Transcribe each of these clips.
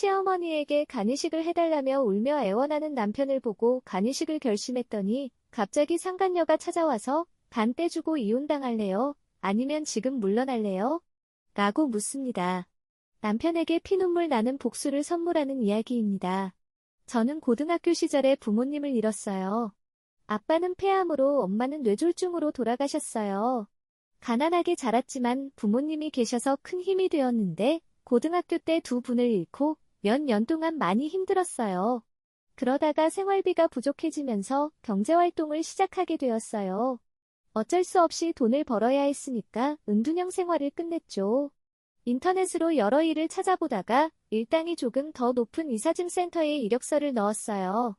시어머니에게 간이식을 해달라며 울며 애원하는 남편을 보고 간이식을 결심했더니 갑자기 상간녀가 찾아와서 반 떼주고 이혼당할래요? 아니면 지금 물러날래요? 라고 묻습니다. 남편에게 피눈물 나는 복수를 선물하는 이야기입니다. 저는 고등학교 시절에 부모님을 잃었어요. 아빠는 폐암으로 엄마는 뇌졸중으로 돌아가셨어요. 가난하게 자랐지만 부모님이 계셔서 큰 힘이 되었는데 고등학교 때 두 분을 잃고 몇 년 동안 많이 힘들었어요. 그러다가 생활비가 부족해지면서 경제활동을 시작하게 되었어요. 어쩔 수 없이 돈을 벌어야 했으니까 은둔형 생활을 끝냈죠. 인터넷으로 여러 일을 찾아보다가 일당이 조금 더 높은 이사짐센터에 이력서를 넣었어요.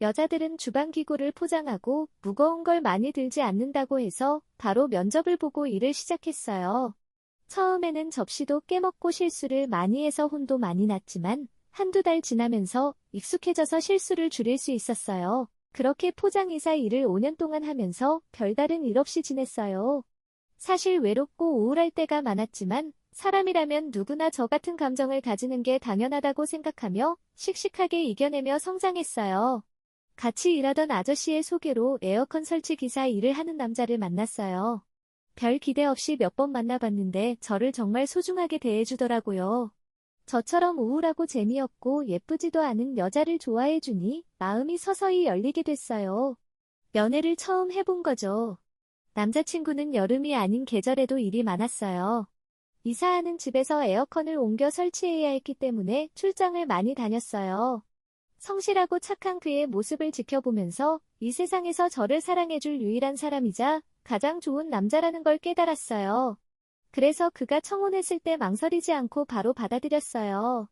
여자들은 주방기구를 포장하고 무거운 걸 많이 들지 않는다고 해서 바로 면접을 보고 일을 시작했어요. 처음에는 접시도 깨먹고 실수를 많이 해서 혼도 많이 났지만 한두 달 지나면서 익숙해져서 실수를 줄일 수 있었어요. 그렇게 포장이사 일을 5년 동안 하면서 별다른 일 없이 지냈어요. 사실 외롭고 우울할 때가 많았지만 사람이라면 누구나 저 같은 감정을 가지는 게 당연하다고 생각하며 씩씩하게 이겨내며 성장했어요. 같이 일하던 아저씨의 소개로 에어컨 설치 기사 일을 하는 남자를 만났어요. 별 기대 없이 몇 번 만나봤는데 저를 정말 소중하게 대해주더라고요. 저처럼 우울하고 재미없고 예쁘지도 않은 여자를 좋아해주니 마음이 서서히 열리게 됐어요. 연애를 처음 해본 거죠. 남자친구는 여름이 아닌 계절에도 일이 많았어요. 이사하는 집에서 에어컨을 옮겨 설치해야 했기 때문에 출장을 많이 다녔어요. 성실하고 착한 그의 모습을 지켜보면서 이 세상에서 저를 사랑해줄 유일한 사람이자 가장 좋은 남자라는 걸 깨달았어요. 그래서 그가 청혼했을 때 망설이지 않고 바로 받아들였어요.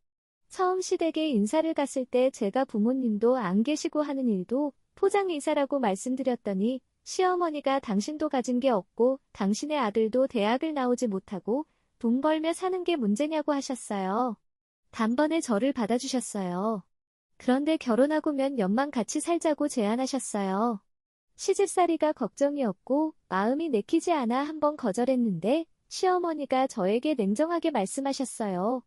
처음 시댁에 인사를 갔을 때 제가 부모님도 안 계시고 하는 일도 포장이사라고 말씀드렸더니 시어머니가 당신도 가진 게 없고 당신의 아들도 대학을 나오지 못하고 돈 벌며 사는 게 문제냐고 하셨어요. 단번에 저를 받아주셨어요. 그런데 결혼하고 몇 년만 같이 살자고 제안하셨어요. 시집살이가 걱정이었고 마음이 내키지 않아 한번 거절했는데 시어머니가 저에게 냉정하게 말씀하셨어요.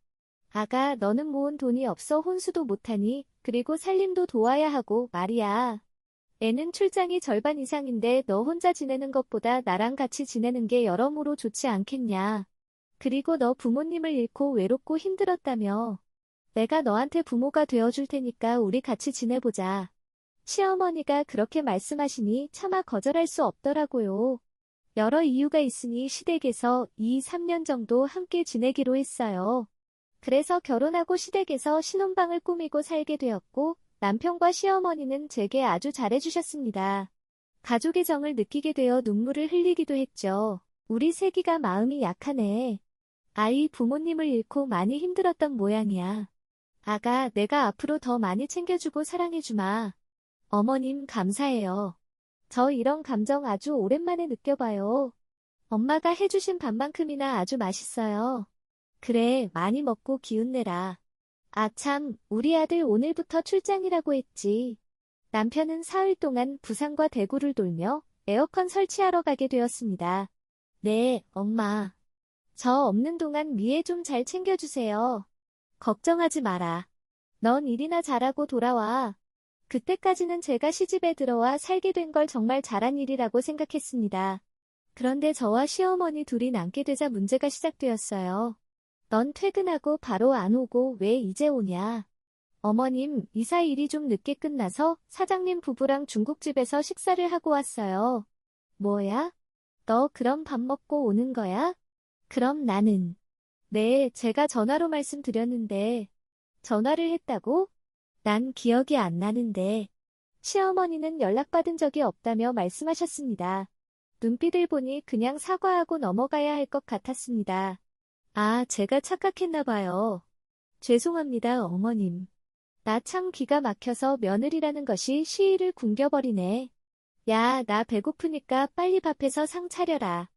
아가, 너는 모은 돈이 없어 혼수도 못하니 그리고 살림도 도와야 하고 말이야. 애는 출장이 절반 이상인데 너 혼자 지내는 것보다 나랑 같이 지내는 게 여러모로 좋지 않겠냐. 그리고 너 부모님을 잃고 외롭고 힘들었다며. 내가 너한테 부모가 되어줄 테니까 우리 같이 지내보자. 시어머니가 그렇게 말씀하시니 차마 거절할 수 없더라고요. 여러 이유가 있으니 시댁에서 2, 3년 정도 함께 지내기로 했어요. 그래서 결혼하고 시댁에서 신혼방을 꾸미고 살게 되었고 남편과 시어머니는 제게 아주 잘해주셨습니다. 가족의 정을 느끼게 되어 눈물을 흘리기도 했죠. 우리 세기가 마음이 약하네. 아이 부모님을 잃고 많이 힘들었던 모양이야. 아가, 내가 앞으로 더 많이 챙겨주고 사랑해주마. 어머님 감사해요. 저 이런 감정 아주 오랜만에 느껴봐요. 엄마가 해주신 밥만큼이나 아주 맛있어요. 그래, 많이 먹고 기운내라. 아 참, 우리 아들 오늘부터 출장이라고 했지. 남편은 사흘 동안 부산과 대구를 돌며 에어컨 설치하러 가게 되었습니다. 네, 엄마. 저 없는 동안 미애 좀 잘 챙겨주세요. 걱정하지 마라. 넌 일이나 잘하고 돌아와. 그때까지는 제가 시집에 들어와 살게 된 걸 정말 잘한 일이라고 생각했습니다. 그런데 저와 시어머니 둘이 남게 되자 문제가 시작되었어요. 넌 퇴근하고 바로 안 오고 왜 이제 오냐? 어머님, 이사 일이 좀 늦게 끝나서 사장님 부부랑 중국집에서 식사를 하고 왔어요. 뭐야? 너 그럼 밥 먹고 오는 거야? 그럼 나는. 네, 제가 전화로 말씀드렸는데. 전화를 했다고? 난 기억이 안 나는데. 시어머니는 연락받은 적이 없다며 말씀하셨습니다. 눈빛을 보니 그냥 사과하고 넘어가야 할 것 같았습니다. 아, 제가 착각했나 봐요. 죄송합니다, 어머님. 나 참 기가 막혀서 며느리라는 것이 시의를 굶겨버리네. 야, 나 배고프니까 빨리 밥해서 상 차려라.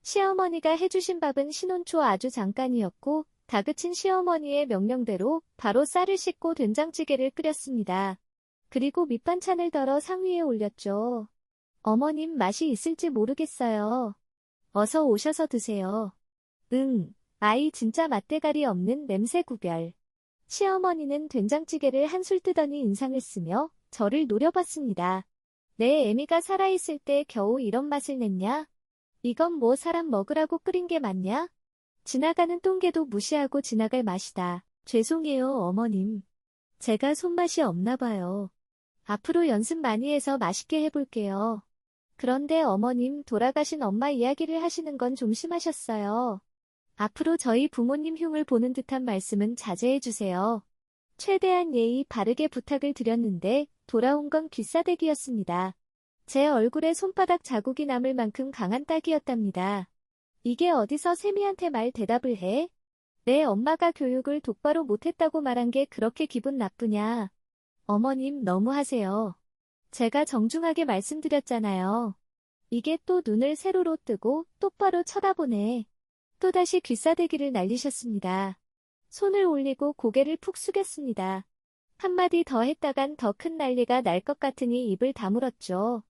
시어머니가 해주신 밥은 신혼초 아주 잠깐이었고 다그친 시어머니의 명령대로 바로 쌀을 씻고 된장찌개를 끓였습니다. 그리고 밑반찬을 덜어 상 위에 올렸죠. 어머님 맛이 있을지 모르겠어요. 어서 오셔서 드세요. 응, 아이 진짜 맛대가리 없는 냄새 구별. 시어머니는 된장찌개를 한술 뜨더니 인상을 쓰며 저를 노려봤습니다. 내 애미가 살아있을 때 겨우 이런 맛을 냈냐? 이건 뭐 사람 먹으라고 끓인 게 맞냐? 지나가는 똥개도 무시하고 지나갈 맛이다. 죄송해요, 어머님. 제가 손맛이 없나 봐요. 앞으로 연습 많이 해서 맛있게 해볼게요. 그런데 어머님, 돌아가신 엄마 이야기를 하시는 건 좀 심하셨어요. 앞으로 저희 부모님 흉을 보는 듯한 말씀은 자제해주세요. 최대한 예의 바르게 부탁을 드렸는데 돌아온 건 귀싸대기였습니다. 제 얼굴에 손바닥 자국이 남을 만큼 강한 딱이었답니다. 이게 어디서 세미한테 말 대답을 해? 내 엄마가 교육을 똑바로 못했다고 말한 게 그렇게 기분 나쁘냐? 어머님 너무하세요. 제가 정중하게 말씀드렸잖아요. 이게 또 눈을 세로로 뜨고 똑바로 쳐다보네. 또다시 귀싸대기를 날리셨습니다. 손을 올리고 고개를 푹 숙였습니다. 한마디 더 했다간 더 큰 난리가 날 것 같으니 입을 다물었죠.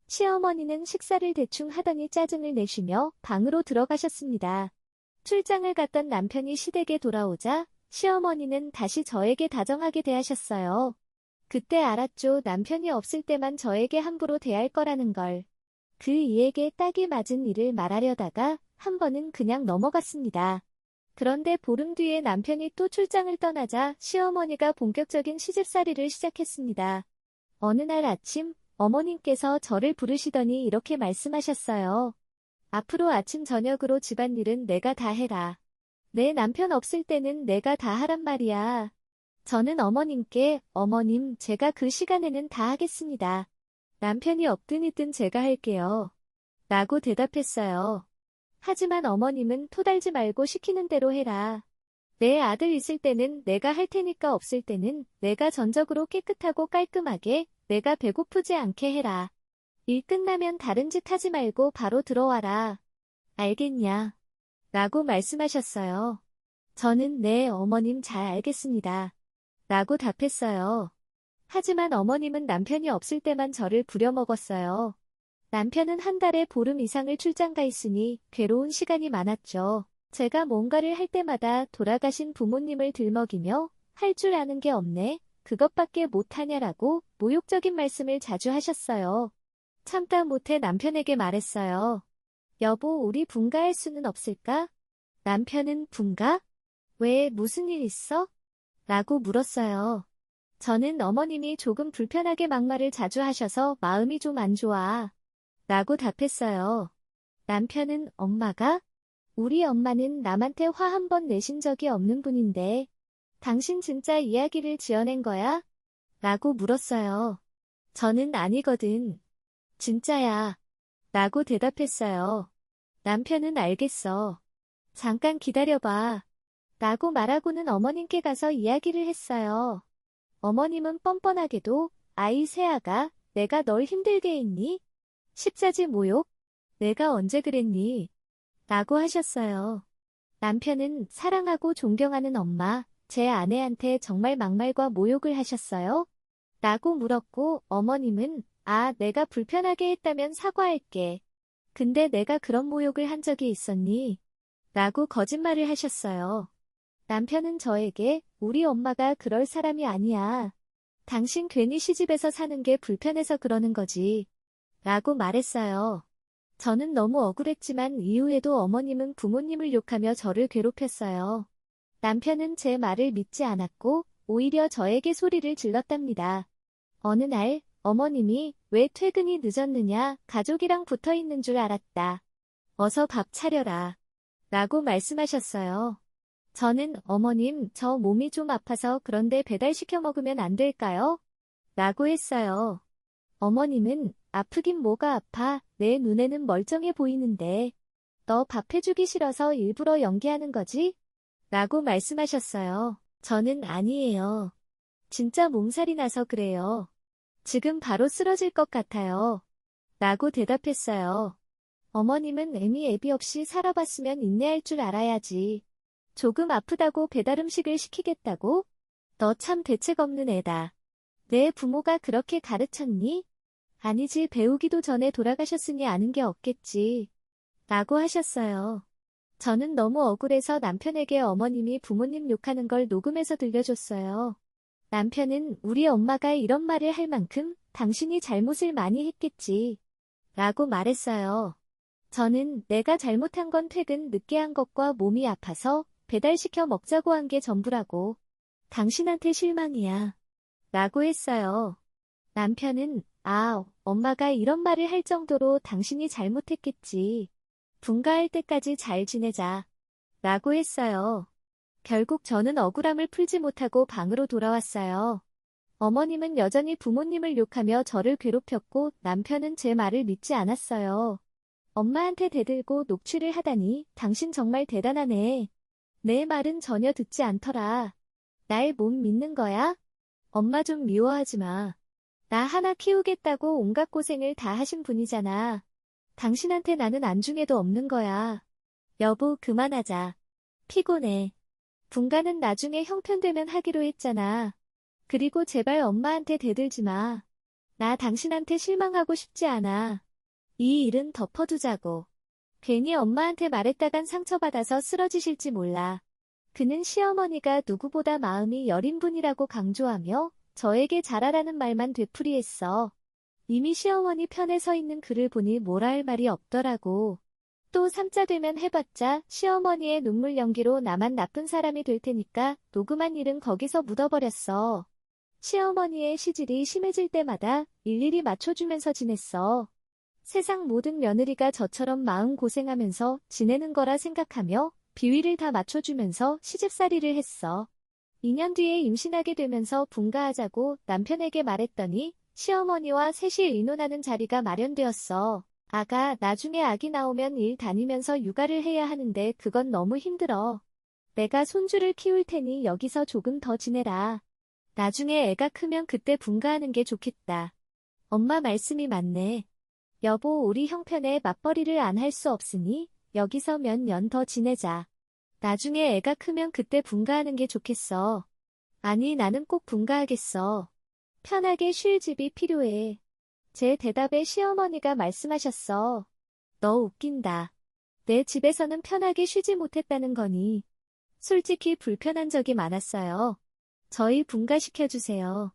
시어머니는 식사를 대충 하더니 짜증을 내쉬며 방으로 들어가셨습니다. 출장을 갔던 남편이 시댁에 돌아오자 시어머니는 다시 저에게 다정하게 대하셨어요. 그때 알았죠. 남편이 없을 때만 저에게 함부로 대할 거라는 걸. 그 이에게 딱이 맞은 일을 말하려다가 한 번은 그냥 넘어갔습니다. 그런데 보름 뒤에 남편이 또 출장을 떠나자 시어머니가 본격적인 시집살이를 시작했습니다. 어느 날 아침 어머님께서 저를 부르시더니 이렇게 말씀하셨어요. 앞으로 아침 저녁으로 집안일은 내가 다 해라. 내 남편 없을 때는 내가 다 하란 말이야. 저는 어머님께 어머님 제가 그 시간에는 다 하겠습니다. 남편이 없든 있든 제가 할게요. 라고 대답했어요. 하지만 어머님은 토달지 말고 시키는 대로 해라. 내 아들 있을 때는 내가 할 테니까 없을 때는 내가 전적으로 깨끗하고 깔끔하게 내가 배고프지 않게 해라. 일 끝나면 다른 짓 하지 말고 바로 들어와라. 알겠냐? 라고 말씀하셨어요. 저는 네, 어머님 잘 알겠습니다. 라고 답했어요. 하지만 어머님은 남편이 없을 때만 저를 부려먹었어요. 남편은 한 달에 보름 이상을 출장 가 있으니 괴로운 시간이 많았죠. 제가 뭔가를 할 때마다 돌아가신 부모님을 들먹이며 할 줄 아는 게 없네. 그것밖에 못하냐라고 모욕적인 말씀을 자주 하셨어요. 참다 못해 남편에게 말했어요. 여보, 우리 분가할 수는 없을까? 남편은 분가? 왜 무슨 일 있어? 라고 물었어요. 저는 어머님이 조금 불편하게 막말을 자주 하셔서 마음이 좀 안 좋아. 라고 답했어요. 남편은 엄마가? 우리 엄마는 남한테 화 한 번 내신 적이 없는 분인데 당신 진짜 이야기를 지어낸 거야? 라고 물었어요. 저는 아니거든. 진짜야. 라고 대답했어요. 남편은 알겠어. 잠깐 기다려봐. 라고 말하고는 어머님께 가서 이야기를 했어요. 어머님은 뻔뻔하게도 아이 세아가 내가 널 힘들게 했니? 십자지 모욕? 내가 언제 그랬니? 라고 하셨어요. 남편은 사랑하고 존경하는 엄마, 제 아내한테 정말 막말과 모욕을 하셨어요? 라고 물었고 어머님은 내가 불편하게 했다면 사과할게. 근데 내가 그런 모욕을 한 적이 있었니? 라고 거짓말을 하셨어요. 남편은 저에게 우리 엄마가 그럴 사람이 아니야. 당신 괜히 시집에서 사는 게 불편해서 그러는 거지. 라고 말했어요. 저는 너무 억울했지만 이후에도 어머님은 부모님을 욕하며 저를 괴롭혔어요. 남편은 제 말을 믿지 않았고 오히려 저에게 소리를 질렀답니다. 어느 날 어머님이 왜 퇴근이 늦었느냐, 가족이랑 붙어 있는 줄 알았다. 어서 밥 차려라. 라고 말씀하셨어요. 저는 어머님, 저 몸이 좀 아파서 그런데 배달시켜 먹으면 안 될까요? 라고 했어요. 어머님은 아프긴 뭐가 아파, 내 눈에는 멀쩡해 보이는데. 너 밥 해주기 싫어서 일부러 연기하는 거지? 라고 말씀하셨어요. 저는 아니에요. 진짜 몸살이 나서 그래요. 지금 바로 쓰러질 것 같아요. 라고 대답했어요. 어머님은 애비 없이 살아봤으면 인내할 줄 알아야지. 조금 아프다고 배달 음식을 시키겠다고? 너 참 대책 없는 애다. 내 부모가 그렇게 가르쳤니? 아니지, 배우기도 전에 돌아가셨으니 아는 게 없겠지. 라고 하셨어요. 저는 너무 억울해서 남편에게 어머님이 부모님 욕하는 걸 녹음해서 들려줬어요. 남편은 우리 엄마가 이런 말을 할 만큼 당신이 잘못을 많이 했겠지. 라고 말했어요. 저는 내가 잘못한 건 퇴근 늦게 한 것과 몸이 아파서 배달시켜 먹자고 한 게 전부라고. 당신한테 실망이야. 라고 했어요. 남편은 엄마가 이런 말을 할 정도로 당신이 잘못했겠지. 분가할 때까지 잘 지내자. 라고 했어요. 결국 저는 억울함을 풀지 못하고 방으로 돌아왔어요. 어머님은 여전히 부모님을 욕하며 저를 괴롭혔고 남편은 제 말을 믿지 않았어요. 엄마한테 대들고 녹취를 하다니 당신 정말 대단하네. 내 말은 전혀 듣지 않더라. 날 못 믿는 거야? 엄마 좀 미워하지 마. 나 하나 키우겠다고 온갖 고생을 다 하신 분이잖아. 당신한테 나는 안중에도 없는 거야. 여보, 그만하자. 피곤해. 분가는 나중에 형편되면 하기로 했잖아. 그리고 제발 엄마한테 대들지 마. 나 당신한테 실망하고 싶지 않아. 이 일은 덮어두자고. 괜히 엄마한테 말했다간 상처받아서 쓰러지실지 몰라. 그는 시어머니가 누구보다 마음이 여린 분이라고 강조하며 저에게 잘하라는 말만 되풀이했어. 이미 시어머니 편에 서 있는 그를 보니 뭐라 할 말이 없더라고. 또 삼자 되면 해봤자 시어머니의 눈물 연기로 나만 나쁜 사람이 될 테니까 녹음한 일은 거기서 묻어버렸어. 시어머니의 시질이 심해질 때마다 일일이 맞춰주면서 지냈어. 세상 모든 며느리가 저처럼 마음고생하면서 지내는 거라 생각하며 비위를 다 맞춰주면서 시집살이를 했어. 2년 뒤에 임신하게 되면서 분가하자고 남편에게 말했더니 시어머니와 셋이 의논하는 자리가 마련되었어. 나중에 아기 나오면 일 다니면서 육아를 해야 하는데 그건 너무 힘들어. 내가 손주를 키울 테니 여기서 조금 더 지내라. 나중에 애가 크면 그때 분가하는 게 좋겠다. 엄마 말씀이 맞네. 여보, 우리 형편에 맞벌이를 안 할 수 없으니 여기서 몇 년 더 지내자. 나중에 애가 크면 그때 분가하는 게 좋겠어. 아니, 나는 꼭 분가하겠어. 편하게 쉴 집이 필요해. 제 대답에 시어머니가 말씀하셨어. 너 웃긴다. 내 집에서는 편하게 쉬지 못했다는 거니. 솔직히 불편한 적이 많았어요. 저희 분가시켜주세요.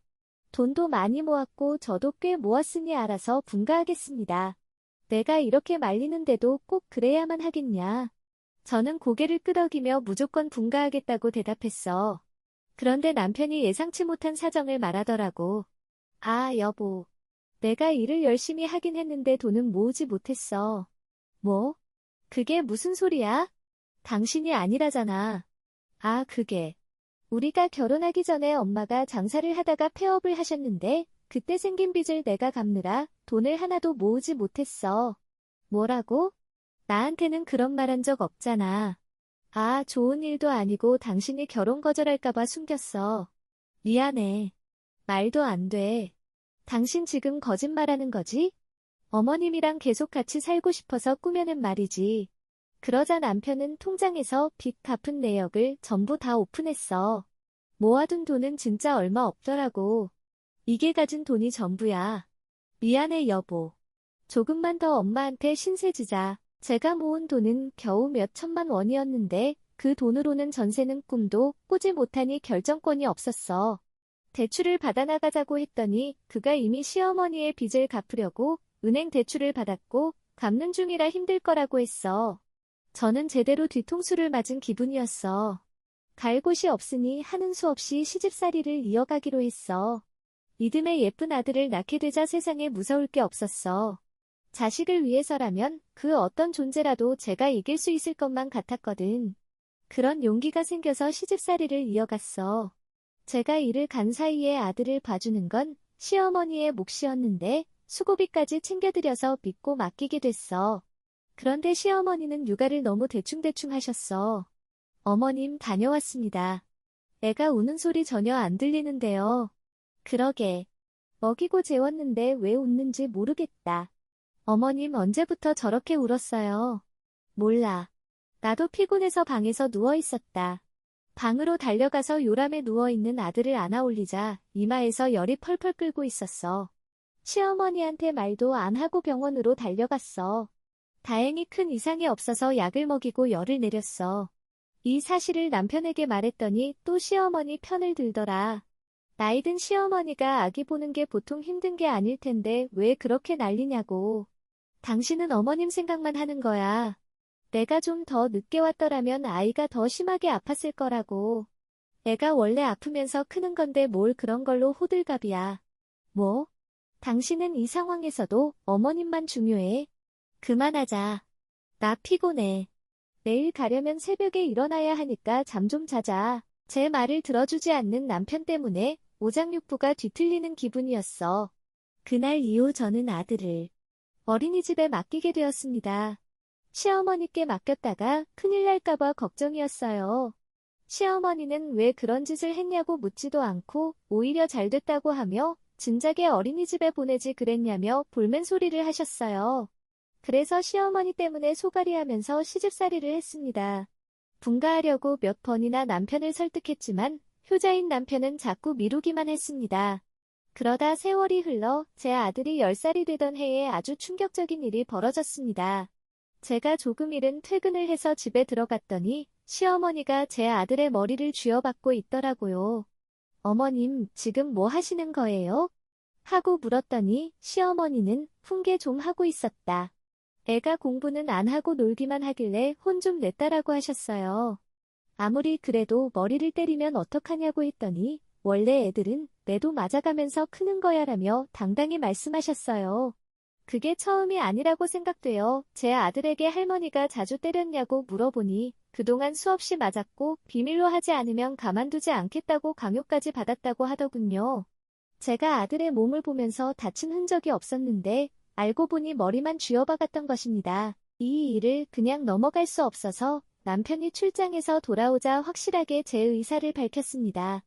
돈도 많이 모았고 저도 꽤 모았으니 알아서 분가하겠습니다. 내가 이렇게 말리는데도 꼭 그래야만 하겠냐. 저는 고개를 끄덕이며 무조건 분가하겠다고 대답했어. 그런데 남편이 예상치 못한 사정을 말하더라고. 여보. 내가 일을 열심히 하긴 했는데 돈은 모으지 못했어. 뭐? 그게 무슨 소리야? 당신이 아니라잖아. 그게. 우리가 결혼하기 전에 엄마가 장사를 하다가 폐업을 하셨는데 그때 생긴 빚을 내가 갚느라 돈을 하나도 모으지 못했어. 뭐라고? 나한테는 그런 말 한 적 없잖아. 좋은 일도 아니고 당신이 결혼 거절할까봐 숨겼어. 미안해. 말도 안 돼. 당신 지금 거짓말하는 거지? 어머님이랑 계속 같이 살고 싶어서 꾸며낸 말이지. 그러자 남편은 통장에서 빚 갚은 내역을 전부 다 오픈했어. 모아둔 돈은 진짜 얼마 없더라고. 이게 가진 돈이 전부야. 미안해, 여보. 조금만 더 엄마한테 신세 지자. 제가 모은 돈은 겨우 몇 천만 원이었는데 그 돈으로는 전세는 꿈도 꾸지 못하니 결정권이 없었어. 대출을 받아나가자고 했더니 그가 이미 시어머니의 빚을 갚으려고 은행 대출을 받았고 갚는 중이라 힘들 거라고 했어. 저는 제대로 뒤통수를 맞은 기분이었어. 갈 곳이 없으니 하는 수 없이 시집살이를 이어가기로 했어. 이듬해 예쁜 아들을 낳게 되자 세상에 무서울 게 없었어. 자식을 위해서라면 그 어떤 존재라도 제가 이길 수 있을 것만 같았거든. 그런 용기가 생겨서 시집살이를 이어갔어. 제가 일을 간 사이에 아들을 봐주는 건 시어머니의 몫이었는데 수고비까지 챙겨드려서 믿고 맡기게 됐어. 그런데 시어머니는 육아를 너무 대충대충 하셨어. 어머님 다녀왔습니다. 애가 우는 소리 전혀 안 들리는데요. 그러게. 먹이고 재웠는데 왜 웃는지 모르겠다. 어머님 언제부터 저렇게 울었어요? 몰라. 나도 피곤해서 방에서 누워있었다. 방으로 달려가서 요람에 누워있는 아들을 안아 올리자 이마에서 열이 펄펄 끓고 있었어. 시어머니한테 말도 안 하고 병원으로 달려갔어. 다행히 큰 이상이 없어서 약을 먹이고 열을 내렸어. 이 사실을 남편에게 말했더니 또 시어머니 편을 들더라. 나이든 시어머니가 아기 보는 게 보통 힘든 게 아닐 텐데 왜 그렇게 난리냐고. 당신은 어머님 생각만 하는 거야. 내가 좀 더 늦게 왔더라면 아이가 더 심하게 아팠을 거라고. 애가 원래 아프면서 크는 건데 뭘 그런 걸로 호들갑이야. 뭐? 당신은 이 상황에서도 어머님만 중요해. 그만하자. 나 피곤해. 내일 가려면 새벽에 일어나야 하니까 잠 좀 자자. 제 말을 들어주지 않는 남편 때문에 오장육부가 뒤틀리는 기분이었어. 그날 이후 저는 아들을 어린이집에 맡기게 되었습니다. 시어머니께 맡겼다가 큰일 날까봐 걱정이었어요. 시어머니는 왜 그런 짓을 했냐고 묻지도 않고 오히려 잘 됐다고 하며 진작에 어린이집에 보내지 그랬냐며 볼멘 소리를 하셨어요. 그래서 시어머니 때문에 소갈이하면서 시집살이를 했습니다. 분가하려고 몇 번이나 남편을 설득했지만 효자인 남편은 자꾸 미루기만 했습니다. 그러다 세월이 흘러 제 아들이 10살이 되던 해에 아주 충격적인 일이 벌어졌습니다. 제가 조금 이른 퇴근을 해서 집에 들어갔더니 시어머니가 제 아들의 머리를 쥐어박고 있더라고요. 어머님, 지금 뭐 하시는 거예요? 하고 물었더니 시어머니는 훈계 좀 하고 있었다. 애가 공부는 안 하고 놀기만 하길래 혼 좀 냈다라고 하셨어요. 아무리 그래도 머리를 때리면 어떡하냐고 했더니 원래 애들은 매도 맞아가면서 크는 거야라며 당당히 말씀하셨어요. 그게 처음이 아니라고 생각돼요. 제 아들에게 할머니가 자주 때렸냐고 물어보니 그동안 수없이 맞았고 비밀로 하지 않으면 가만두지 않겠다고 강요까지 받았다고 하더군요. 제가 아들의 몸을 보면서 다친 흔적이 없었는데 알고 보니 머리만 쥐어박았던 것입니다. 이 일을 그냥 넘어갈 수 없어서 남편이 출장에서 돌아오자 확실하게 제 의사를 밝혔습니다.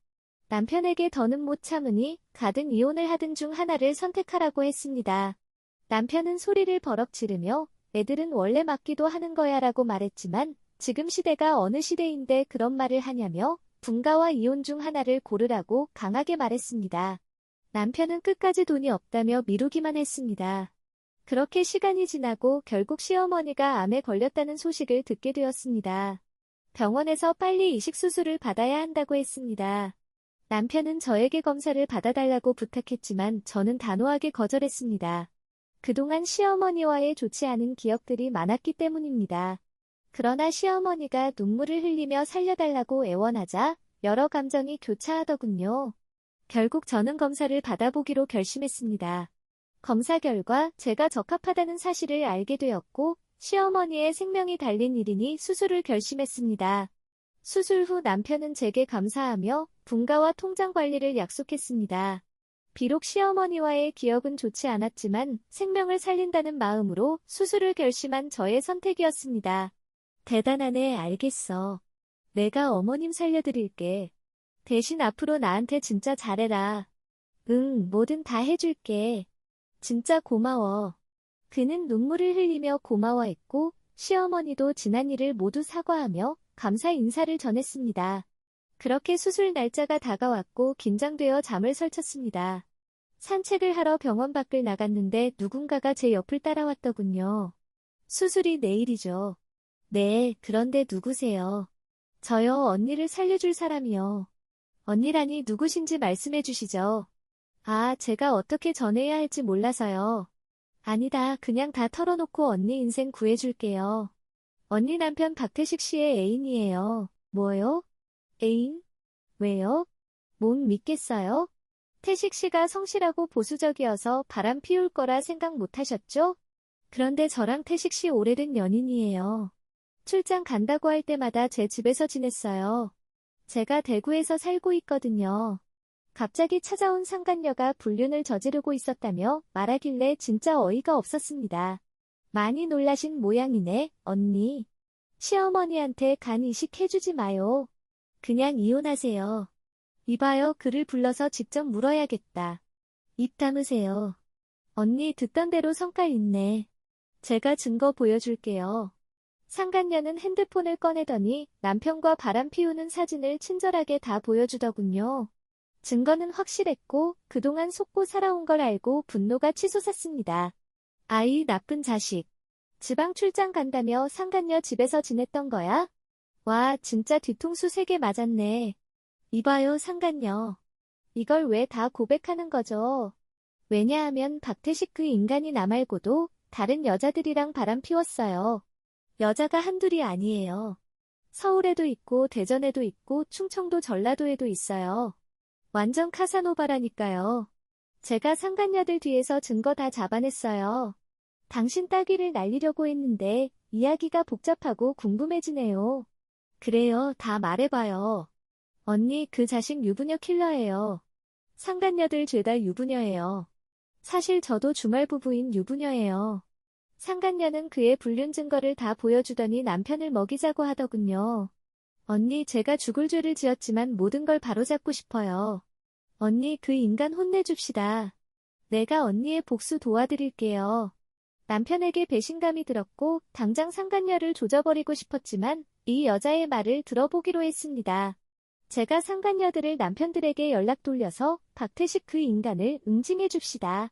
남편에게 더는 못 참으니 가든 이혼을 하든 중 하나를 선택하라고 했습니다. 남편은 소리를 버럭 지르며 애들은 원래 맞기도 하는 거야 라고 말했지만 지금 시대가 어느 시대인데 그런 말을 하냐며 분가와 이혼 중 하나를 고르라고 강하게 말했습니다. 남편은 끝까지 돈이 없다며 미루기만 했습니다. 그렇게 시간이 지나고 결국 시어머니가 암에 걸렸다는 소식을 듣게 되었습니다. 병원에서 빨리 이식 수술을 받아야 한다고 했습니다. 남편은 저에게 검사를 받아달라고 부탁했지만 저는 단호하게 거절했습니다. 그동안 시어머니와의 좋지 않은 기억들이 많았기 때문입니다. 그러나 시어머니가 눈물을 흘리며 살려달라고 애원하자 여러 감정이 교차하더군요. 결국 저는 검사를 받아보기로 결심했습니다. 검사 결과 제가 적합하다는 사실을 알게 되었고 시어머니의 생명이 달린 일이니 수술을 결심했습니다. 수술 후 남편은 제게 감사하며 분가와 통장 관리를 약속했습니다. 비록 시어머니와의 기억은 좋지 않았지만 생명을 살린다는 마음으로 수술을 결심한 저의 선택이었습니다. 대단하네, 알겠어. 내가 어머님 살려드릴게. 대신 앞으로 나한테 진짜 잘해라. 응, 뭐든 다 해줄게. 진짜 고마워. 그는 눈물을 흘리며 고마워했고 시어머니도 지난 일을 모두 사과하며 감사 인사를 전했습니다. 그렇게 수술 날짜가 다가왔고 긴장되어 잠을 설쳤습니다. 산책을 하러 병원 밖을 나갔는데 누군가가 제 옆을 따라왔더군요. 수술이 내일이죠. 네, 그런데 누구세요? 저요, 언니를 살려줄 사람이요. 언니라니 누구신지 말씀해 주시죠. 아, 제가 어떻게 전해야 할지 몰라서요. 아니다, 그냥 다 털어놓고 언니 인생 구해줄게요. 언니 남편 박태식 씨의 애인이에요. 뭐요? 애인? 왜요? 못 믿겠어요? 태식 씨가 성실하고 보수적이어서 바람 피울 거라 생각 못 하셨죠? 그런데 저랑 태식 씨 오래된 연인이에요. 출장 간다고 할 때마다 제 집에서 지냈어요. 제가 대구에서 살고 있거든요. 갑자기 찾아온 상간녀가 불륜을 저지르고 있었다며 말하길래 진짜 어이가 없었습니다. 많이 놀라신 모양이네, 언니. 시어머니한테 간 이식해주지 마요. 그냥 이혼하세요. 이봐요, 그를 불러서 직접 물어야겠다. 입 다무세요. 언니 듣던 대로 성깔 있네. 제가 증거 보여줄게요. 상간녀는 핸드폰을 꺼내더니 남편과 바람 피우는 사진을 친절하게 다 보여주더군요. 증거는 확실했고 그동안 속고 살아온 걸 알고 분노가 치솟았습니다. 아이, 나쁜 자식. 지방 출장 간다며 상간녀 집에서 지냈던 거야? 와, 진짜 뒤통수 3개 맞았네. 이봐요, 상간녀. 이걸 왜 다 고백하는 거죠? 왜냐하면 박태식 그 인간이 나 말고도 다른 여자들이랑 바람 피웠어요. 여자가 한둘이 아니에요. 서울에도 있고 대전에도 있고 충청도 전라도에도 있어요. 완전 카사노바라니까요. 제가 상간녀들 뒤에서 증거 다 잡아냈어요. 당신 따귀를 날리려고 했는데 이야기가 복잡하고 궁금해지네요. 그래요, 다 말해봐요. 언니, 그 자식 유부녀 킬러예요. 상간녀들 죄다 유부녀예요. 사실 저도 주말 부부인 유부녀예요. 상간녀는 그의 불륜 증거를 다 보여주더니 남편을 먹이자고 하더군요. 언니, 제가 죽을 죄를 지었지만 모든 걸 바로잡고 싶어요. 언니, 그 인간 혼내줍시다. 내가 언니의 복수 도와드릴게요. 남편에게 배신감이 들었고 당장 상간녀를 조져버리고 싶었지만 이 여자의 말을 들어보기로 했습니다. 제가 상간녀들을 남편들에게 연락 돌려서 박태식 그 인간을 응징해줍시다.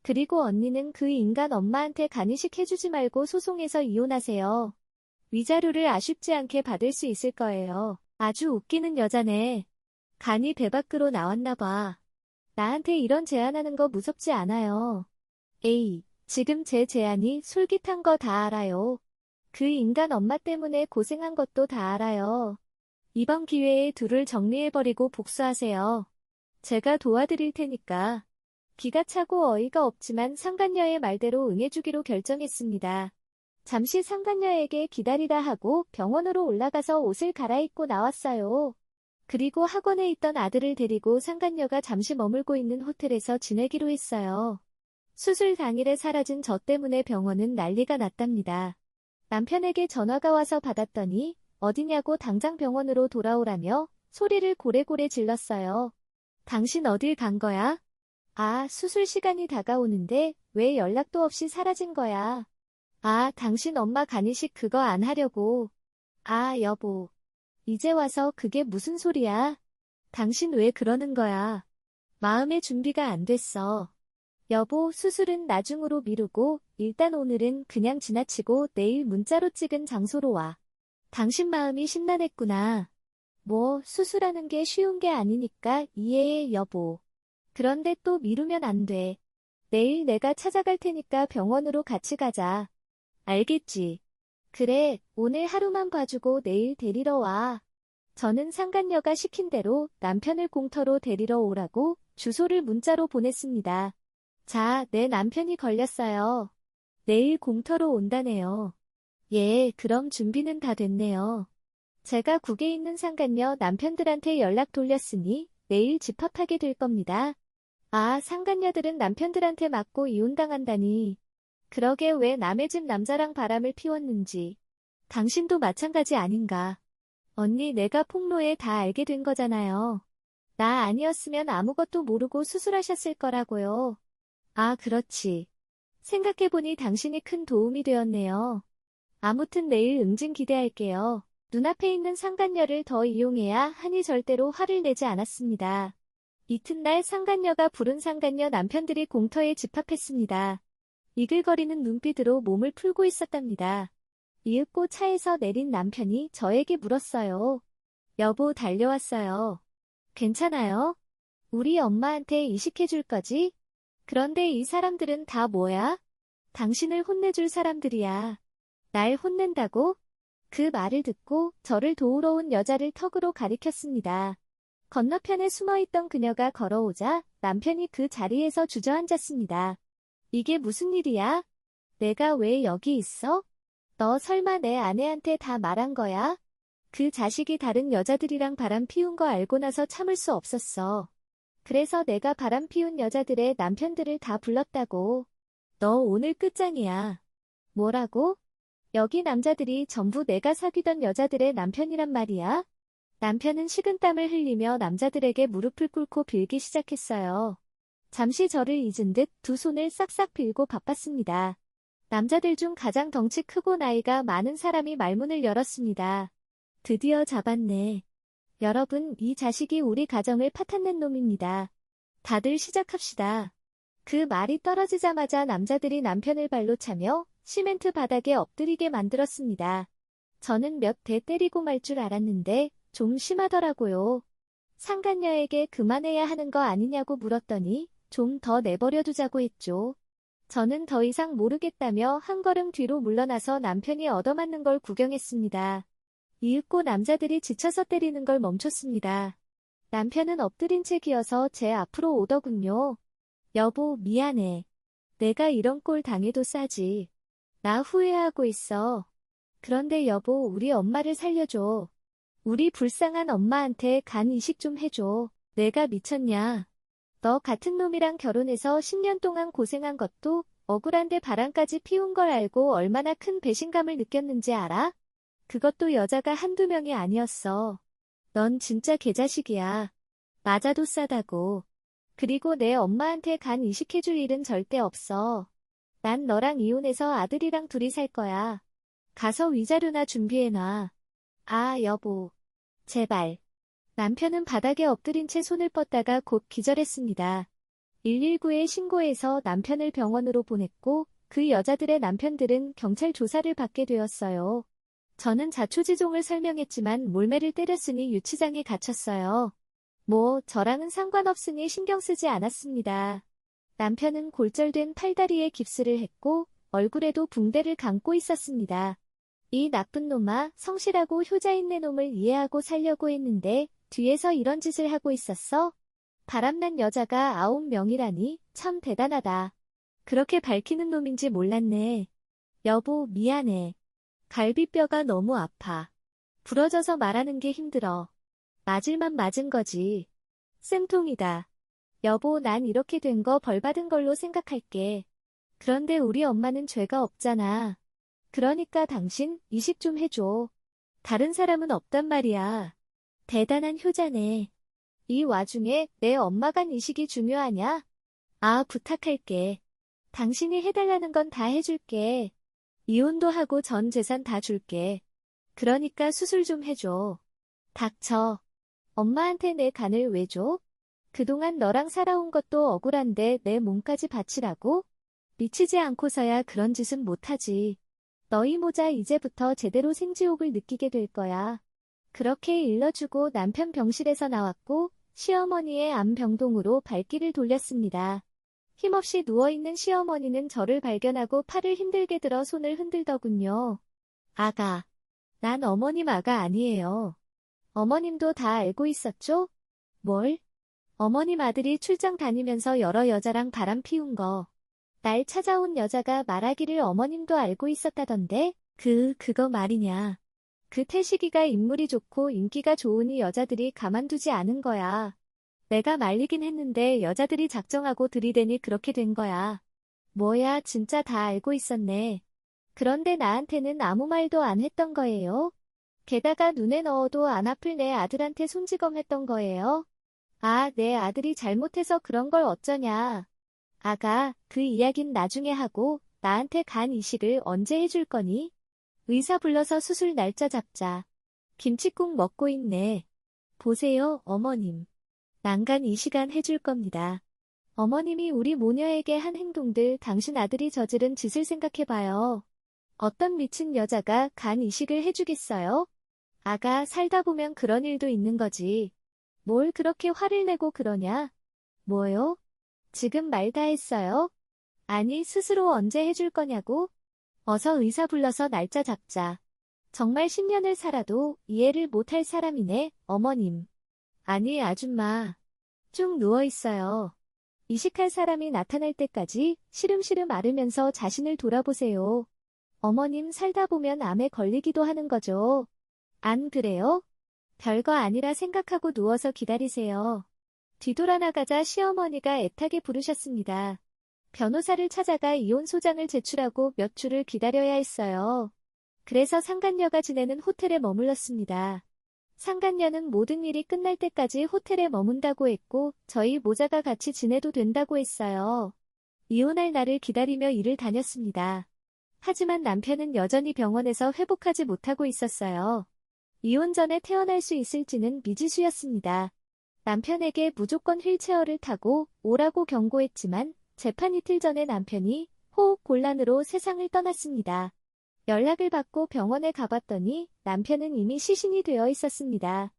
그리고 언니는 그 인간 엄마한테 간이식 해주지 말고 소송해서 이혼하세요. 위자료를 아쉽지 않게 받을 수 있을 거예요. 아주 웃기는 여자네. 간이 배 밖으로 나왔나 봐. 나한테 이런 제안하는 거 무섭지 않아요. 에이, 지금 제 제안이 솔깃한 거 다 알아요. 그 인간 엄마 때문에 고생한 것도 다 알아요. 이번 기회에 둘을 정리해버리고 복수하세요. 제가 도와드릴 테니까. 기가 차고 어이가 없지만 상간녀의 말대로 응해주기로 결정했습니다. 잠시 상간녀에게 기다리라 하고 병원으로 올라가서 옷을 갈아입고 나왔어요. 그리고 학원에 있던 아들을 데리고 상간녀가 잠시 머물고 있는 호텔에서 지내기로 했어요. 수술 당일에 사라진 저 때문에 병원은 난리가 났답니다. 남편에게 전화가 와서 받았더니 어디냐고 당장 병원으로 돌아오라며 소리를 고래고래 질렀어요. 당신 어딜 간 거야? 아, 수술 시간이 다가오는데 왜 연락도 없이 사라진 거야? 아, 당신 엄마 간이식 그거 안 하려고. 아, 여보. 이제 와서 그게 무슨 소리야? 당신 왜 그러는 거야? 마음의 준비가 안 됐어. 여보, 수술은 나중으로 미루고 일단 오늘은 그냥 지나치고 내일 문자로 찍은 장소로 와. 당신 마음이 심란했구나. 뭐, 수술하는 게 쉬운 게 아니니까 이해해, 여보. 그런데 또 미루면 안 돼. 내일 내가 찾아갈 테니까 병원으로 같이 가자. 알겠지? 그래, 오늘 하루만 봐주고 내일 데리러 와. 저는 상간녀가 시킨 대로 남편을 공터로 데리러 오라고 주소를 문자로 보냈습니다. 자, 내 남편이 걸렸어요. 내일 공터로 온다네요. 예, 그럼 준비는 다 됐네요. 제가 국에 있는 상간녀 남편들한테 연락 돌렸으니 내일 집합하게 될 겁니다. 아, 상간녀들은 남편들한테 맞고 이혼당한다니. 그러게 왜 남의 집 남자랑 바람을 피웠는지. 당신도 마찬가지 아닌가. 언니, 내가 폭로에 다 알게 된 거잖아요. 나 아니었으면 아무것도 모르고 수술하셨을 거라고요. 아, 그렇지. 생각해보니 당신이 큰 도움이 되었네요. 아무튼 내일 응징 기대할게요. 눈앞에 있는 상간녀를 더 이용해야 하니 절대로 화를 내지 않았습니다. 이튿날 상간녀가 부른 상간녀 남편들이 공터에 집합했습니다. 이글거리는 눈빛으로 몸을 풀고 있었답니다. 이윽고 차에서 내린 남편이 저에게 물었어요. 여보, 달려왔어요. 괜찮아요? 우리 엄마한테 이식해줄 거지? 그런데 이 사람들은 다 뭐야? 당신을 혼내줄 사람들이야. 날 혼낸다고? 그 말을 듣고 저를 도우러 온 여자를 턱으로 가리켰습니다. 건너편에 숨어있던 그녀가 걸어오자 남편이 그 자리에서 주저앉았습니다. 이게 무슨 일이야? 내가 왜 여기 있어? 너 설마 내 아내한테 다 말한 거야? 그 자식이 다른 여자들이랑 바람 피운 거 알고 나서 참을 수 없었어. 그래서 내가 바람 피운 여자들의 남편들을 다 불렀다고. 너 오늘 끝장이야. 뭐라고? 여기 남자들이 전부 내가 사귀던 여자들의 남편이란 말이야? 남편은 식은땀을 흘리며 남자들에게 무릎을 꿇고 빌기 시작했어요. 잠시 저를 잊은 듯 두 손을 싹싹 빌고 바빴습니다. 남자들 중 가장 덩치 크고 나이가 많은 사람이 말문을 열었습니다. 드디어 잡았네. 여러분, 이 자식이 우리 가정을 파탄낸 놈입니다. 다들 시작합시다. 그 말이 떨어지자마자 남자들이 남편을 발로 차며 시멘트 바닥에 엎드리게 만들었습니다. 저는 몇 대 때리고 말 줄 알았는데 좀 심하더라고요. 상간녀에게 그만해야 하는 거 아니냐고 물었더니 좀 더 내버려 두자고 했죠. 저는 더 이상 모르겠다며 한 걸음 뒤로 물러나서 남편이 얻어맞는 걸 구경했습니다. 이윽고 남자들이 지쳐서 때리는 걸 멈췄습니다. 남편은 엎드린 채 기어서 제 앞으로 오더군요. 여보, 미안해. 내가 이런 꼴 당해도 싸지. 나 후회하고 있어. 그런데 여보, 우리 엄마를 살려줘. 우리 불쌍한 엄마한테 간 이식 좀 해줘. 내가 미쳤냐? 너 같은 놈이랑 결혼해서 10년 동안 고생한 것도 억울한데 바람까지 피운 걸 알고 얼마나 큰 배신감을 느꼈는지 알아? 그것도 여자가 한두 명이 아니었어. 넌 진짜 개자식이야. 맞아도 싸다고. 그리고 내 엄마한테 간 이식해줄 일은 절대 없어. 난 너랑 이혼해서 아들이랑 둘이 살 거야. 가서 위자료나 준비해놔. 아, 여보. 제발. 남편은 바닥에 엎드린 채 손을 뻗다가 곧 기절했습니다. 119에 신고해서 남편을 병원으로 보냈고 그 여자들의 남편들은 경찰 조사를 받게 되었어요. 저는 자초지종을 설명했지만 몰매를 때렸으니 유치장에 갇혔어요. 뭐 저랑은 상관없으니 신경 쓰지 않았습니다. 남편은 골절된 팔다리에 깁스를 했고 얼굴에도 붕대를 감고 있었습니다. 이 나쁜 놈아, 성실하고 효자 있는 놈을 이해하고 살려고 했는데 뒤에서 이런 짓을 하고 있었어? 바람난 여자가 9명이라니 참 대단하다. 그렇게 밝히는 놈인지 몰랐네. 여보, 미안해. 갈비뼈가 너무 아파. 부러져서 말하는 게 힘들어. 맞을만 맞은 거지. 쌤통이다. 여보, 난 이렇게 된 거 벌 받은 걸로 생각할게. 그런데 우리 엄마는 죄가 없잖아. 그러니까 당신 이식 좀 해줘. 다른 사람은 없단 말이야. 대단한 효자네. 이 와중에 내 엄마 간 이식이 중요하냐? 아, 부탁할게. 당신이 해달라는 건 다 해줄게. 이혼도 하고 전 재산 다 줄게. 그러니까 수술 좀 해줘. 닥쳐. 엄마한테 내 간을 왜 줘? 그동안 너랑 살아온 것도 억울한데 내 몸까지 바치라고? 미치지 않고서야 그런 짓은 못하지. 너희 모자 이제부터 제대로 생지옥을 느끼게 될 거야. 그렇게 일러주고 남편 병실에서 나왔고 시어머니의 암병동으로 발길을 돌렸습니다. 힘없이 누워있는 시어머니는 저를 발견하고 팔을 힘들게 들어 손을 흔들더군요. 아가. 난 어머님 아가 아니에요. 어머님도 다 알고 있었죠? 뭘? 어머님 아들이 출장 다니면서 여러 여자랑 바람 피운 거. 날 찾아온 여자가 말하기를 어머님도 알고 있었다던데? 그거 말이냐. 그 태식이가 인물이 좋고 인기가 좋으니 여자들이 가만두지 않은 거야. 내가 말리긴 했는데 여자들이 작정하고 들이대니 그렇게 된 거야. 뭐야, 진짜 다 알고 있었네. 그런데 나한테는 아무 말도 안 했던 거예요? 게다가 눈에 넣어도 안 아플 내 아들한테 손찌검했던 거예요? 아, 내 아들이 잘못해서 그런 걸 어쩌냐. 아가, 그 이야긴 나중에 하고 나한테 간 이식을 언제 해줄 거니? 의사 불러서 수술 날짜 잡자. 김칫국 먹고 있네. 보세요, 어머님. 난간 이식안 해줄 겁니다. 어머님이 우리 모녀에게 한 행동들 당신 아들이 저지른 짓을 생각해봐요. 어떤 미친 여자가 간 이식을 해주겠어요? 아가, 살다 보면 그런 일도 있는 거지. 뭘 그렇게 화를 내고 그러냐? 뭐요? 지금 말 다 했어요? 아니, 스스로 언제 해줄 거냐고? 어서 의사 불러서 날짜 잡자. 정말 10년을 살아도 이해를 못할 사람이네, 어머님. 아니, 아줌마. 쭉 누워있어요. 이식할 사람이 나타날 때까지 시름시름 앓으면서 자신을 돌아보세요. 어머님 살다 보면 암에 걸리기도 하는 거죠. 안 그래요? 별거 아니라 생각하고 누워서 기다리세요. 뒤돌아 나가자 시어머니가 애타게 부르셨습니다. 변호사를 찾아가 이혼 소장을 제출하고 몇 주를 기다려야 했어요. 그래서 상간녀가 지내는 호텔에 머물렀습니다. 상간녀는 모든 일이 끝날 때까지 호텔에 머문다고 했고 저희 모자가 같이 지내도 된다고 했어요. 이혼할 날을 기다리며 일을 다녔습니다. 하지만 남편은 여전히 병원에서 회복하지 못하고 있었어요. 이혼 전에 태어날 수 있을지는 미지수였습니다. 남편에게 무조건 휠체어를 타고 오라고 경고했지만 재판 이틀 전에 남편이 호흡곤란으로 세상을 떠났습니다. 연락을 받고 병원에 가봤더니 남편은 이미 시신이 되어 있었습니다.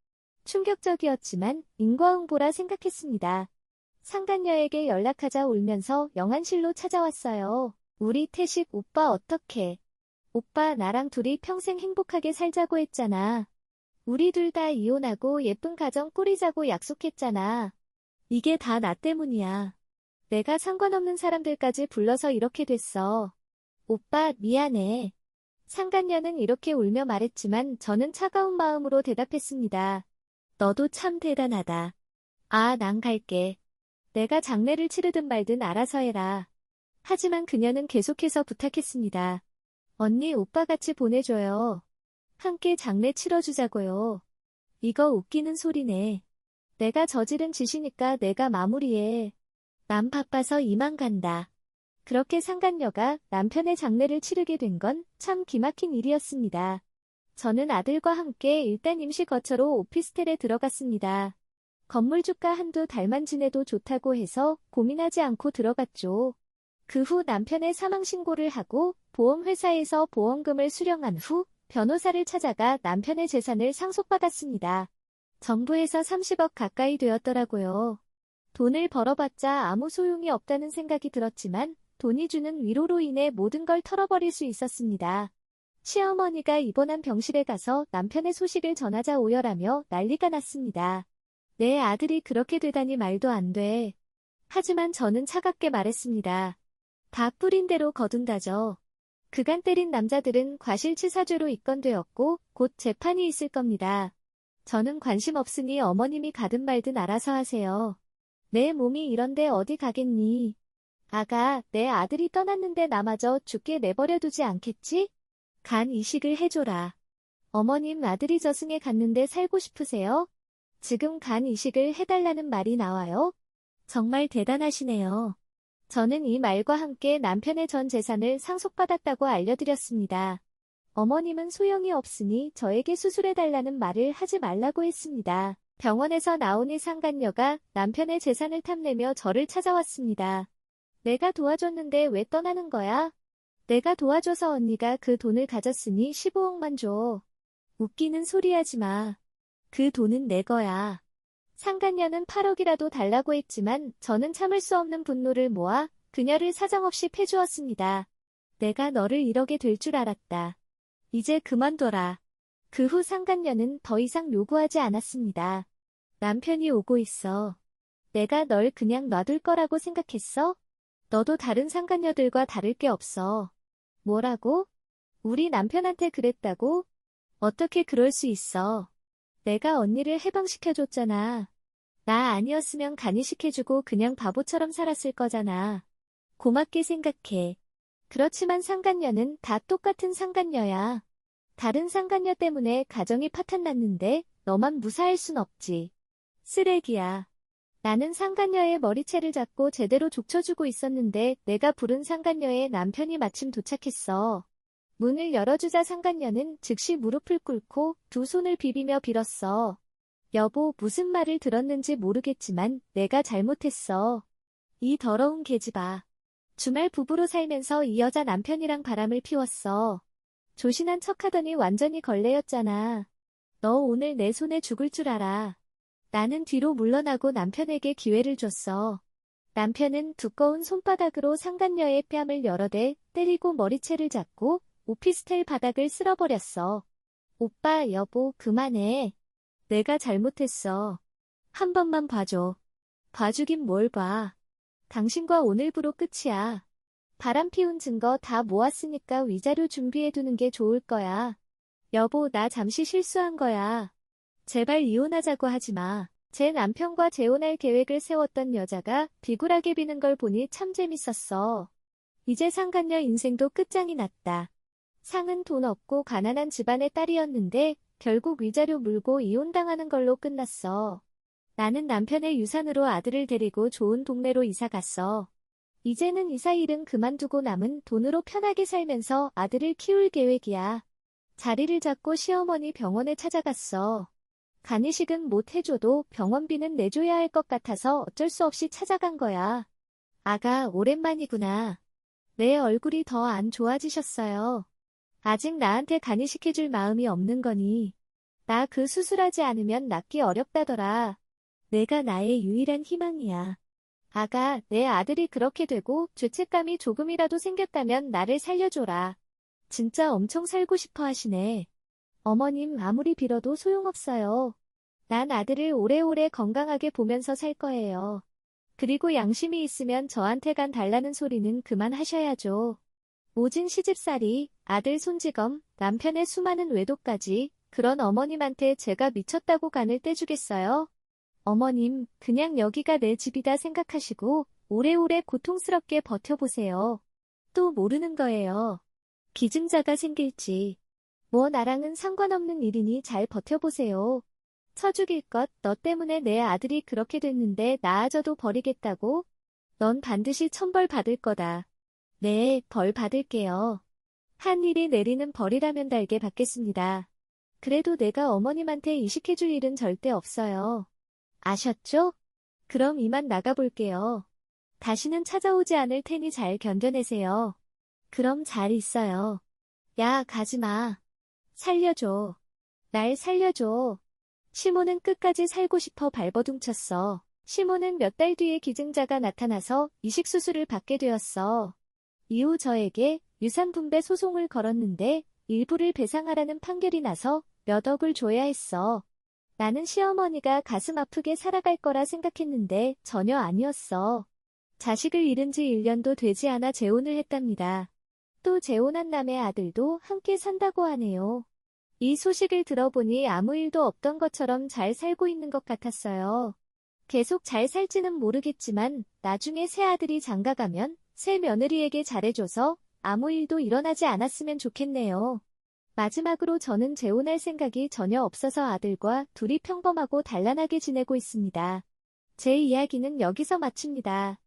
충격적이었지만 인과응보라 생각했습니다. 상간녀에게 연락하자 울면서 영안실로 찾아왔어요. 우리 태식 오빠 어떡해? 오빠 나랑 둘이 평생 행복하게 살자고 했잖아. 우리 둘 다 이혼하고 예쁜 가정 꾸리자고 약속했잖아. 이게 다 나 때문이야. 내가 상관없는 사람들까지 불러서 이렇게 됐어. 오빠 미안해. 상간녀는 이렇게 울며 말했지만 저는 차가운 마음으로 대답했습니다. 너도 참 대단하다. 아, 난 갈게. 내가 장례를 치르든 말든 알아서 해라. 하지만 그녀는 계속해서 부탁했습니다. 언니 오빠 같이 보내줘요. 함께 장례 치러주자고요. 이거 웃기는 소리네. 내가 저지른 짓이니까 내가 마무리해. 난 바빠서 이만 간다. 그렇게 상간녀가 남편의 장례를 치르게 된 건 참 기막힌 일이었습니다. 저는 아들과 함께 일단 임시 거처로 오피스텔에 들어갔습니다. 건물주가 한두 달만 지내도 좋다고 해서 고민하지 않고 들어갔죠. 그 후 남편의 사망 신고를 하고 보험회사에서 보험금을 수령한 후 변호사를 찾아가 남편의 재산을 상속받았습니다. 정부에서 30억 가까이 되었더라고요. 돈을 벌어봤자 아무 소용이 없다는 생각이 들었지만 돈이 주는 위로로 인해 모든 걸 털어버릴 수 있었습니다. 시어머니가 입원한 병실에 가서 남편의 소식을 전하자 오열하며 난리가 났습니다. 내 아들이 그렇게 되다니 말도 안 돼. 하지만 저는 차갑게 말했습니다. 다 뿌린 대로 거둔다죠. 그간 때린 남자들은 과실치사죄로 입건되었고 곧 재판이 있을 겁니다. 저는 관심 없으니 어머님이 가든 말든 알아서 하세요. 내 몸이 이런데 어디 가겠니? 아가, 내 아들이 떠났는데 나마저 죽게 내버려 두지 않겠지? 간 이식을 해줘라. 어머님 아들이 저승에 갔는데 살고 싶으세요? 지금 간 이식을 해달라는 말이 나와요? 정말 대단하시네요. 저는 이 말과 함께 남편의 전 재산을 상속받았다고 알려드렸습니다. 어머님은 소용이 없으니 저에게 수술해달라는 말을 하지 말라고 했습니다. 병원에서 나오니 상간녀가 남편의 재산을 탐내며 저를 찾아왔습니다. 내가 도와줬는데 왜 떠나는 거야? 내가 도와줘서 언니가 그 돈을 가졌으니 15억만 줘. 웃기는 소리 하지 마. 그 돈은 내 거야. 상간녀는 8억이라도 달라고 했지만 저는 참을 수 없는 분노를 모아 그녀를 사정없이 패주었습니다. 내가 너를 이러게 될 줄 알았다. 이제 그만둬라. 그 후 상간녀는 더 이상 요구하지 않았습니다. 남편이 오고 있어. 내가 널 그냥 놔둘 거라고 생각했어? 너도 다른 상간녀들과 다를 게 없어. 뭐라고? 우리 남편한테 그랬다고? 어떻게 그럴 수 있어? 내가 언니를 해방시켜줬잖아. 나 아니었으면 간이식해주고 그냥 바보처럼 살았을 거잖아. 고맙게 생각해. 그렇지만 상간녀는 다 똑같은 상간녀야. 다른 상간녀 때문에 가정이 파탄났는데 너만 무사할 순 없지. 쓰레기야. 나는 상간녀의 머리채를 잡고 제대로 족쳐주고 있었는데 내가 부른 상간녀의 남편이 마침 도착했어. 문을 열어주자 상간녀는 즉시 무릎을 꿇고 두 손을 비비며 빌었어. 여보, 무슨 말을 들었는지 모르겠지만 내가 잘못했어. 이 더러운 계집아. 주말 부부로 살면서 이 여자 남편이랑 바람을 피웠어. 조신한 척하더니 완전히 걸레였잖아. 너 오늘 내 손에 죽을 줄 알아. 나는 뒤로 물러나고 남편에게 기회를 줬어. 남편은 두꺼운 손바닥으로 상간녀의 뺨을 여러 대 때리고 머리채를 잡고 오피스텔 바닥을 쓸어버렸어. 오빠, 여보, 그만해. 내가 잘못했어. 한 번만 봐줘. 봐주긴 뭘 봐. 당신과 오늘부로 끝이야. 바람 피운 증거 다 모았으니까 위자료 준비해두는 게 좋을 거야. 여보, 나 잠시 실수한 거야. 제발 이혼하자고 하지 마. 제 남편과 재혼할 계획을 세웠던 여자가 비굴하게 비는 걸 보니 참 재밌었어. 이제 상간녀 인생도 끝장이 났다. 상은 돈 없고 가난한 집안의 딸이었는데 결국 위자료 물고 이혼당하는 걸로 끝났어. 나는 남편의 유산으로 아들을 데리고 좋은 동네로 이사 갔어. 이제는 이사 일은 그만두고 남은 돈으로 편하게 살면서 아들을 키울 계획이야. 자리를 잡고 시어머니 병원에 찾아갔어. 간이식은 못 해줘도 병원비는 내줘야 할 것 같아서 어쩔 수 없이 찾아간 거야. 아가, 오랜만이구나. 내 얼굴이 더 안 좋아지셨어요. 아직 나한테 간이식해줄 마음이 없는 거니. 나 그 수술하지 않으면 낫기 어렵다더라. 내가 나의 유일한 희망이야. 아가, 내 아들이 그렇게 되고 죄책감이 조금이라도 생겼다면 나를 살려줘라. 진짜 엄청 살고 싶어 하시네. 어머님 아무리 빌어도 소용없어요. 난 아들을 오래오래 건강하게 보면서 살 거예요. 그리고 양심이 있으면 저한테 간 달라는 소리는 그만하셔야죠. 모진 시집살이, 아들 손찌검, 남편의 수많은 외도까지 그런 어머님한테 제가 미쳤다고 간을 떼주겠어요? 어머님, 그냥 여기가 내 집이다 생각하시고 오래오래 고통스럽게 버텨보세요. 또 모르는 거예요. 기증자가 생길지. 뭐 나랑은 상관없는 일이니 잘 버텨보세요. 처죽일 것, 너 때문에 내 아들이 그렇게 됐는데 나아져도 버리겠다고? 넌 반드시 천벌 받을 거다. 네, 벌 받을게요. 한 일이 내리는 벌이라면 달게 받겠습니다. 그래도 내가 어머님한테 이식해줄 일은 절대 없어요. 아셨죠? 그럼 이만 나가볼게요. 다시는 찾아오지 않을 테니 잘 견뎌내세요. 그럼 잘 있어요. 야, 가지마. 살려줘. 날 살려줘. 시모는 끝까지 살고 싶어 발버둥쳤어. 시모는 몇 달 뒤에 기증자가 나타나서 이식수술을 받게 되었어. 이후 저에게 유산분배 소송을 걸었는데 일부를 배상하라는 판결이 나서 몇 억을 줘야 했어. 나는 시어머니가 가슴 아프게 살아갈 거라 생각했는데 전혀 아니었어. 자식을 잃은 지 1년도 되지 않아 재혼을 했답니다. 또 재혼한 남의 아들도 함께 산다고 하네요. 이 소식을 들어보니 아무 일도 없던 것처럼 잘 살고 있는 것 같았어요. 계속 잘 살지는 모르겠지만 나중에 새 아들이 장가가면 새 며느리에게 잘해줘서 아무 일도 일어나지 않았으면 좋겠네요. 마지막으로 저는 재혼할 생각이 전혀 없어서 아들과 둘이 평범하고 단란하게 지내고 있습니다. 제 이야기는 여기서 마칩니다.